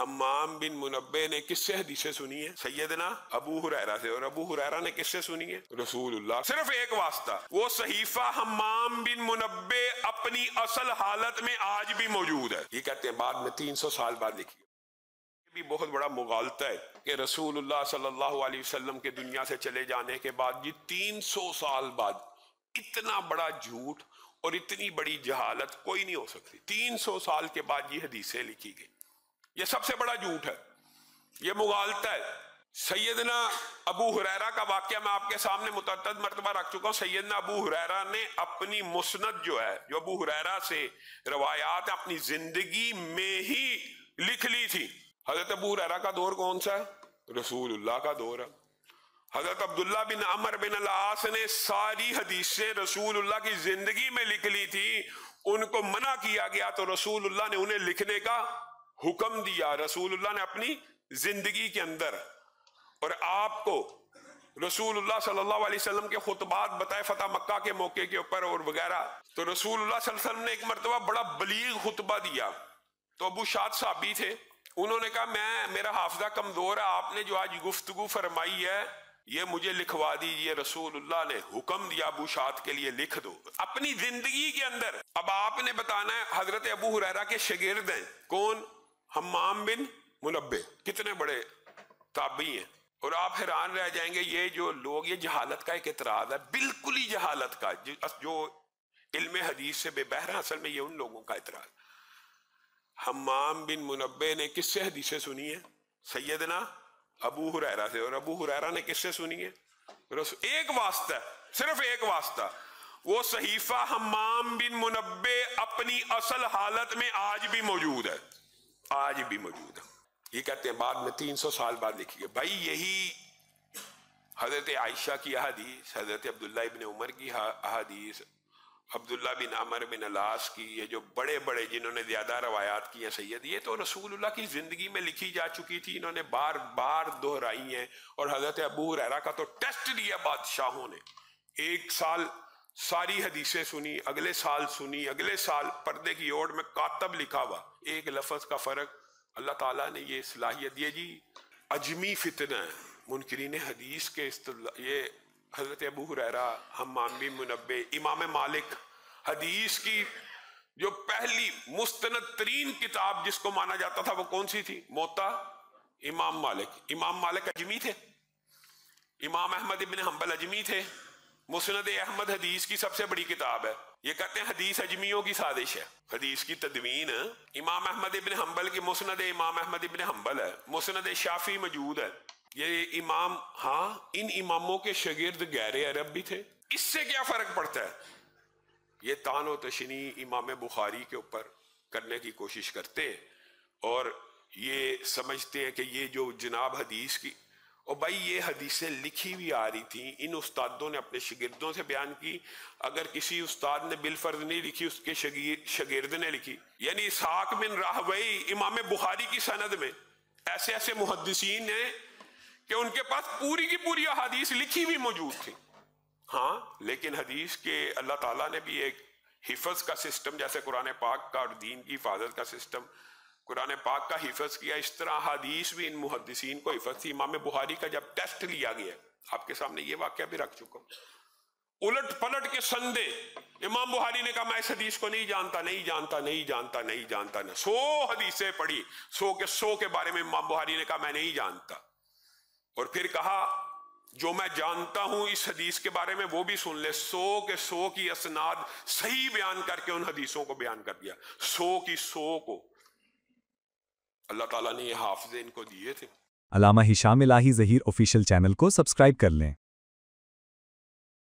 हम्माम बिन मुनब्बे ने किससे हदीसें सुनी है? सैयदना अबू हुरैरा से। और अबू हुरैरा ने किससे सुनी है? रसूलुल्लाह। सिर्फ एक वास्ता, वो सहीफा हम्माम बिन मुनब्बे अपनी असल हालत में आज भी मौजूद है। ये कहते हैं बाद में 300 साल बाद लिखी। भी बहुत बड़ा मुगालता है कि रसूलुल्लाह सल्लल्लाहु अलैहि वसल्लम के दुनिया से चले जाने के बाद ये 300 साल बाद इतना बड़ा झूठ और इतनी बड़ी जहालत कोई नहीं हो सकती। 300 साल के बाद ये हदीसें लिखी गई, ये सबसे बड़ा झूठ है, ये मुगालता है। सैयदना अबू हुरैरा का वाकया मैं आपके सामने मुतअद्दिद मर्तबा रख चुका हूँ। सैयदना अबू हुरैरा ने अपनी मुस्नद जो है, जो अबू हुरैरा से रवायात अपनी जिंदगी में ही लिख ली थी। हजरत अबू हुरैरा का दौर कौन सा है? रसूलुल्लाह का दौर है। हजरत अब्दुल्ला बिन अमर बिन अल-आस ने सारी हदीसें रसूलुल्लाह की जिंदगी में लिख ली थी। उनको मना किया गया तो रसूलुल्लाह ने उन्हें लिखने का हुक्म दिया, रसूलुल्लाह ने अपनी जिंदगी के अंदर। और आपको रसूलुल्लाह सल्लल्लाहु अलैहि वसल्लम के खुतबात बताए फतह मक्का के मौके के ऊपर और वगैरह। तो रसूलुल्लाह सल्लल्लाहु अलैहि वसल्लम ने एक मरतबा बड़ा बलीग खुतबा दिया। तो अबू शाद साहबी थे, उन्होंने कहा मेरा हाफजा कमजोर है, आपने जो आज गुफ्तगू फरमाई है ये मुझे लिखवा दीजिए। रसूलुल्लाह ने हुक्म दिया अबू शाद के लिए लिख दो अपनी जिंदगी के अंदर। अब आपने बताना है हजरत अबू हुरैरा के शागिर्द हैं कौन? हम्माम बिन मुनब्बे। कितने बड़े ताबी हैं। और आप हैरान रह जाएंगे, ये जो लोग, ये जहालत का एक इतराज है, बिल्कुल ही जहालत का, जो इल्म हदीस से बेबहर, असल में ये उन लोगों का इतराज। हम्माम बिन मुनब्बे ने किससे हदीसें सुनी है? सैयदना अबू हुरैरा से। और अबू हुरैरा ने किससे सुनी है? एक वास्ता, सिर्फ एक वास्ता, वो सहीफा हम्माम बिन मुनब्बे अपनी असल हालत में आज भी मौजूद है, आज भी मौजूद है। ये कहते हैं बाद में 300 साल बाद लिखी है। भाई यही हजरत आयशा की अहादीस, हजरत अब्दुल्ला इब्न उमर की अहादीस, अब्दुल्ला बिन अमर बिन अलास की, ये जो बड़े बड़े जिन्होंने ज्यादा रवायात की हैं सैयद, ये तो रसूलुल्लाह की जिंदगी में लिखी जा चुकी थी, इन्होंने बार बार दोहराई हैं। और हजरत अबू हुरैरा का तो टेस्ट लिया बादशाहों ने, एक साल सारी हदीसें सुनी, अगले साल सुनी, अगले साल पर्दे की ओर में कातब लिखा हुआ, एक लफ्ज का फर्क। अल्लाह ताला ने ये सलाहियत दी जी। अजमी फितना है मुनकिरीन हदीस के ये हजरत अबू हुरैरा, हम्माम बिन मुनब्बे, इमाम मालिक, हदीस की जो पहली मुस्तनद तरीन किताब जिसको माना जाता था वो कौन सी थी? मोता इमाम मालिक। इमाम मालिक अजमी थे, इमाम अहमद इब्न हंबल अजमी थे। मुस्नद अहमद हदीस की सबसे बड़ी किताब है। ये कहते हैं हदीस अजमियों की साजिश है, हदीस की तदवीन। इमाम अहमद इब्न हंबल की मुस्नद इमाम अहमद इब्न हंबल है, मुस्नद शाफी मौजूद है। ये इमाम, हाँ, इन इमामों के शागिर्द गैर अरब भी थे। इससे क्या फर्क पड़ता है? ये तानो तशनी इमाम बुखारी के ऊपर करने की कोशिश करते हैं और ये समझते हैं कि ये जो जनाब हदीस की, और भाई ये हदीसें लिखी हुई आ रही थी, इन उस्तादों ने अपने शागिर्दों से बयान की। अगर किसी उस्ताद ने बिलफर्ज नहीं लिखी, उसके शागिर्द ने लिखी। यानी इसहाक बिन राहवई इमाम बुखारी की सनद में ऐसे ऐसे मुहद्दिसीन हैं कि उनके पास पूरी की पूरी हदीस लिखी हुई मौजूद थी। हाँ, लेकिन हदीस के अल्लाह ताला ने भी एक हिफज का सिस्टम, जैसे कुरान पाक का और दीन की हिफाजत का सिस्टम, कुरान पाक का हिफज किया, इस तरह हदीस भी इन मुहद्दिसीन को हिफज थी। इमाम बुखारी का जब टेस्ट लिया गया, आपके सामने ये वाकया भी रख चुका हूं, उलट पलट के संदे इमाम बुखारी ने कहा मैं इस हदीस को नहीं जानता, नहीं जानता, नहीं जानता, नहीं जानता। 100 हदीसें पढ़ी, 100 के 100 के बारे में इमाम बुखारी ने कहा मैं नहीं जानता। और फिर कहा जो मैं जानता हूं इस हदीस के बारे में वो भी सुन ले। 100 के 100 की असनाद सही बयान करके उन हदीसों को बयान कर दिया, 100 की 100 को। अल्लाह ताला ने ये हाफिज़े इनको दिए थे। अल्लामा हिशाम इलाही ज़हीर ऑफिशियल चैनल को सब्सक्राइब कर लें।